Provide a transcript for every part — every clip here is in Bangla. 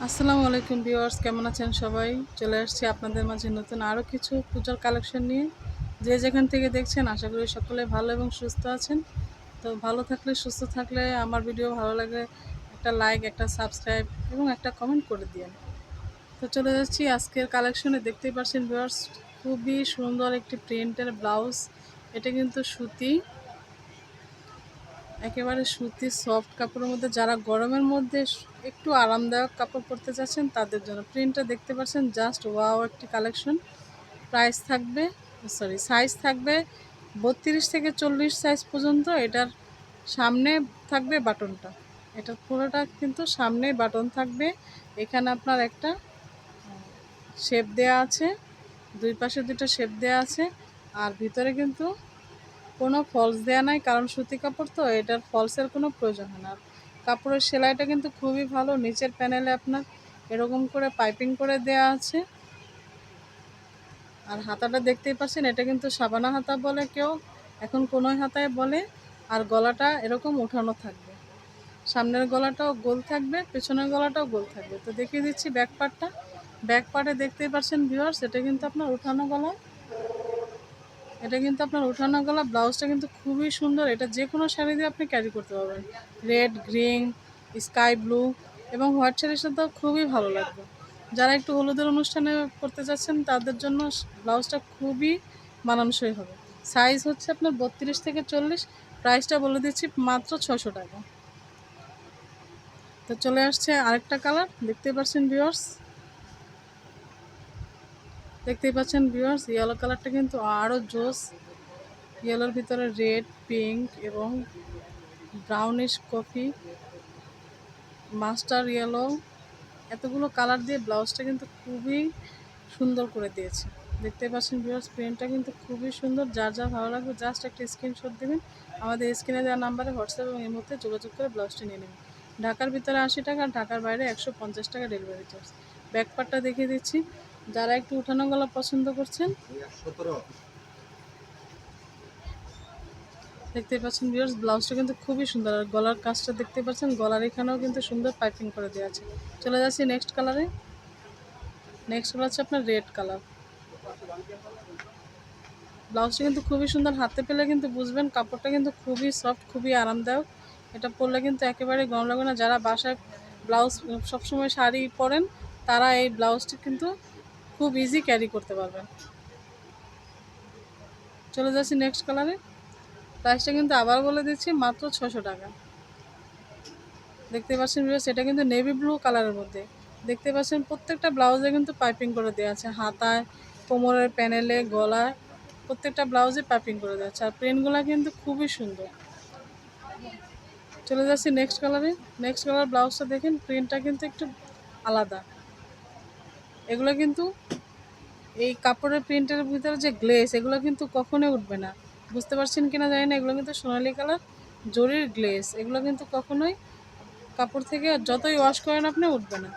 আসসালামু আলাইকুম ভিউয়ার্স, কেমন আছেন সবাই? চলে আসছি আপনাদের মাঝে নতুন আরও কিছু পূজার কালেকশন নিয়ে। যে যেখান থেকে দেখছেন আশা করি সকলে ভালো এবং সুস্থ আছেন। তো ভালো থাকলে, সুস্থ থাকলে, আমার ভিডিও ভালো লাগলে একটা লাইক, একটা সাবস্ক্রাইব এবং একটা কমেন্ট করে দিয়েন। তো চলে যাচ্ছি আজকের কালেকশনে। দেখতেই পাচ্ছেন ভিউয়ার্স, খুবই সুন্দর একটি প্রিন্টের ব্লাউজ। এটা কিন্তু সুতি, একেবারে সুতির সফট কাপড়ের মধ্যে, যারা গরমের মধ্যে একটু আরামদায়ক কাপড় পরতে চাচ্ছেন তাদের জন্য। প্রিন্টটা দেখতে পাচ্ছেন, জাস্ট ওয়াও একটি কালেকশন। প্রাইস থাকবে, সাইজ থাকবে 32 থেকে 40 সাইজ পর্যন্ত। এটার সামনে থাকবে বাটনটা, এটা পুরোটা কিন্তু সামনে বাটন থাকবে। এখানে আপনার একটা শেপ দেয়া আছে, দুই পাশে দুটো শেপ দেয়া আছে। আর ভিতরে কিন্তু কোনো ফলস দেয়া নাই, কারণ সুতি কাপড় তো এটার ফলসের কোনো প্রয়োজন হয় না। কাপড়ের সেলাইটা কিন্তু খুবই ভালো। নিচের প্যানেলে আপনার এরকম করে পাইপিং করে দেয়া আছে। আর হাতাটা দেখতেই পাচ্ছেন, এটা কিন্তু সাবানা হাতা বলে কেউ, এখন কোনোই হাতায় বলে। আর গলাটা এরকম উঠানো থাকবে, সামনের গলাটাও গোল থাকবে, পেছনের গলাটাও গোল থাকবে। তো দেখিয়ে দিচ্ছি ব্যাক পার্টটা। ব্যাক পার্টে দেখতেই পাচ্ছেন ভিউয়ার্স, এটা কিন্তু আপনার উঠানো গলা। এটা কিন্তু আপনার উঠানো গলা। ব্লাউজটা কিন্তু খুবই সুন্দর। এটা যে কোনো শাড়ি দিয়ে আপনি ক্যারি করতে পারবেন, রেড, গ্রিন, স্কাই ব্লু এবং হোয়াইট শাড়ির সাথেও খুবই ভালো লাগবে। যারা একটু হলুদের অনুষ্ঠানে পরতে যাচ্ছেন তাদের জন্য ব্লাউজটা খুবই মানানসই হবে। সাইজ হচ্ছে আপনার 32 থেকে 40। প্রাইসটা বলে দিচ্ছি মাত্র 600 টাকা। তো চলে আসছে আরেকটা কালার, দেখতেই পাচ্ছেন ভিউয়ার্স, ইয়েলো কালারটা কিন্তু আরও জোস। ইয়েলোর ভিতরে রেড, পিঙ্ক এবং ব্রাউনিশ কফি, মাস্টার ইয়েলো, এতগুলো কালার দিয়ে ব্লাউজটা কিন্তু খুবই সুন্দর করে দিয়েছে। দেখতে পাচ্ছেন ভিউয়ার্স, প্রিন্টটা কিন্তু খুবই সুন্দর। যার যা ভালো লাগবে জাস্ট একটা স্ক্রিনশট দেবেন, আমাদের স্ক্রিনে দেওয়া নাম্বারে হোয়াটসঅ্যাপ এবং এই মুহূর্তে যোগাযোগ করে ব্লাউজটি নিয়ে নেবেন। ঢাকার ভিতরে 80 টাকা, ঢাকার বাইরে 150 টাকা ডেলিভারি চার্জ। ব্যাক পার্টটা দেখিয়ে দিচ্ছি। যারা একটু উঠানো গলা পছন্দ করছেন, দেখতে পাচ্ছেন ভিউয়ার্স, ব্লাউজটা কিন্তু খুবই সুন্দর। আর গলার কাজটা দেখতে পাচ্ছেন, গলার এখানেও কিন্তু সুন্দর পাইপিং করে দেওয়া আছে। চলে যাচ্ছি নেক্সট কালারে। নেক্সট কালার হচ্ছে আপনার রেড কালার। ব্লাউজটা কিন্তু খুবই সুন্দর। হাতে পেলে কিন্তু বুঝবেন কাপড়টা কিন্তু খুবই সফট, খুবই আরামদায়ক। এটা পরলে কিন্তু একেবারে গরম লাগবে না। যারা বাসায় ব্লাউজ সবসময় শাড়ি পরেন তারা এই ব্লাউজটি কিন্তু খুব ইজি ক্যারি করতে পারবেন। চলে যাচ্ছি নেক্সট কালারে। প্রাইসটা কিন্তু আবার বলে দিচ্ছি মাত্র 600 টাকা। দেখতে পাচ্ছেন ভিউয়ার্স, এটা কিন্তু নেভি ব্লু কালারের মধ্যে। দেখতে পাচ্ছেন প্রত্যেকটা ব্লাউজে কিন্তু পাইপিং করে দেওয়া আছে, হাতায়, কোমরের প্যানেলে, গলায়, প্রত্যেকটা ব্লাউজে পাইপিং করে দেওয়া আছে। আর প্রিন্টগুলো কিন্তু খুবই সুন্দর। চলে যাচ্ছি নেক্সট কালারে। নেক্সট কালার ব্লাউজটা দেখেন, প্রিন্টটা কিন্তু একটু আলাদা। এগুলো কিন্তু এই কাপড়ের প্রিন্টের ভিতরে যে গ্লেস, এগুলো কিন্তু কখনোই উঠবে না। বুঝতে পারছেন কিনা জানি না, এগুলো কিন্তু সোনালি কালার জরির গ্লেস। এগুলো কিন্তু কখনোই কাপড় থেকে যতই ওয়াশ করেন আপনি উঠবে না।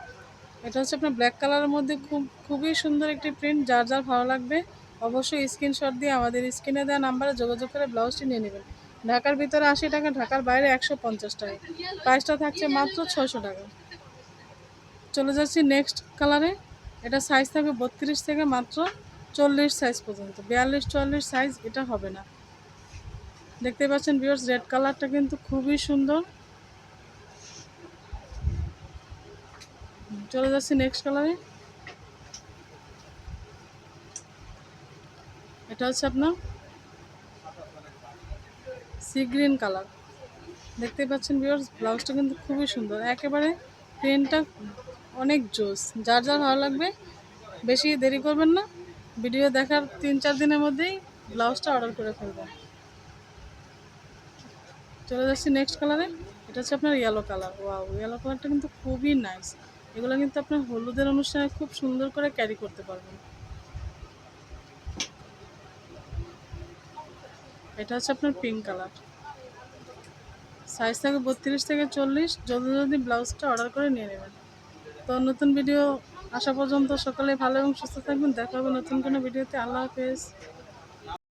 এটা হচ্ছে আপনার ব্ল্যাক কালারের মধ্যে খুবই সুন্দর একটি প্রিন্ট। যার যার ভালো লাগবে অবশ্যই স্ক্রিনশট দিয়ে আমাদের স্ক্রিনে দেওয়া নাম্বারে যোগাযোগ করে ব্লাউজটি নিয়ে নেবেন। ঢাকার ভিতরে 80 টাকা, ঢাকার বাইরে 150 টাকা। প্রাইসটা থাকছে মাত্র 600 টাকা। চলে যাচ্ছি নেক্সট কালারে। এটা সাইজ থাকবে 32 থেকে মাত্র 40 সাইজ পর্যন্ত। 42-44 সাইজ এটা হবে না। দেখতে পাচ্ছেন ভিউয়ার্স, রেড কালারটা কিন্তু খুবই সুন্দর। চলে যাচ্ছি নেক্সট কালারে। এটা হচ্ছে আপনার সি গ্রিন কালার। দেখতে পাচ্ছেন ভিউয়ার্স, ব্লাউজটা কিন্তু খুবই সুন্দর। একেবারে প্রিন্টটা অনেক জোস। যার যার ভালো লাগবে বেশি দেরি করবেন না, ভিডিও দেখার 3-4 দিনের মধ্যেই ব্লাউজটা অর্ডার করে ফেলবেন। চলে যাচ্ছি নেক্সট কালারে। এটা হচ্ছে আপনার ইয়েলো কালার। ওয়াও, ইয়েলো কালারটা কিন্তু খুবই নাইস। এগুলো কিন্তু আপনার হলুদের অনুষ্ঠানে খুব সুন্দর করে ক্যারি করতে পারবেন। এটা হচ্ছে আপনার পিঙ্ক কালার। সাইজ থাকে 32 থেকে 40। জলদি জলদি ব্লাউজটা অর্ডার করে নিয়ে নেবেন। তো নতুন ভিডিও আসা পর্যন্ত সকলে ভালো এবং সুস্থ থাকবেন। দেখা হবে নতুন কোনো ভিডিওতে। আল্লাহ হাফেজ।